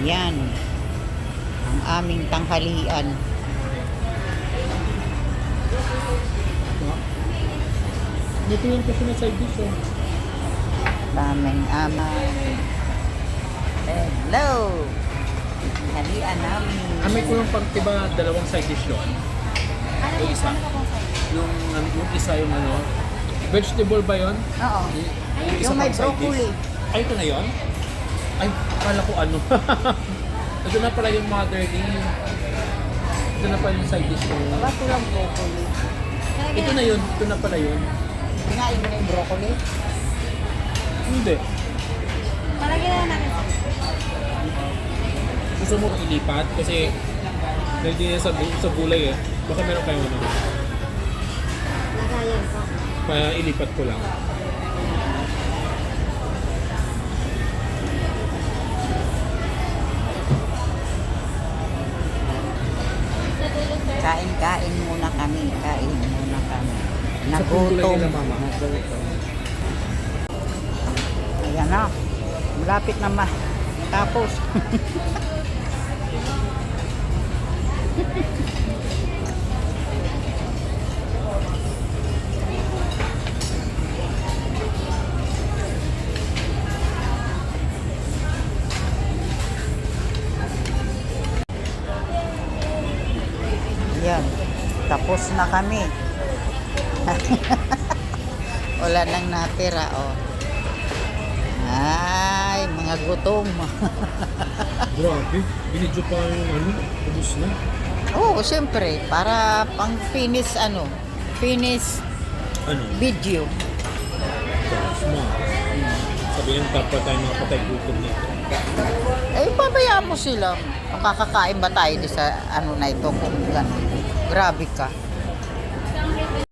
Yan. Ang aming tanghalian. Dito yung kasi na side dish oh. Daming amay. Hello! Tanghalian namin. Amay ko yung pagtiba dalawang side dish yun. Yung isa. Yung isa yung ano. Vegetable ba yun? Oo. Isa Yung may pang side broccoli. dish. Ay, ito na yun? Ay, akala ko ano. Ito na pala yung motherly. Ito na pala yung side dish ko. Ba't lang broccoli? Ito na yun. Ito na pala yun. Kinain mo na yung broccoli? Hindi. Palagyan na natin. Gusto mo ilipat kasi hindi na sa gulay eh. Baka meron kayong ano. Lagayan ko. Kaya ilipat ko lang. Kain muna kami. Kain muna kami. Sa gulay Nagutom. nila, Mama. Nagutom. Ayan na. Malapit na tapos. Yan. Tapos na kami. Wala nang natira, oh. Ay, mga gutom. Grabe. Binidyo pa yung ano. Ubus na. Oo, siyempre. Para pang finish, finish Ano? video. Smart. Sabihin dapat tayo mga patay gutom nito. Eh, pabayaan mo sila. Makakakain ba tayo sa na ito kung gano'n? Grabe ka.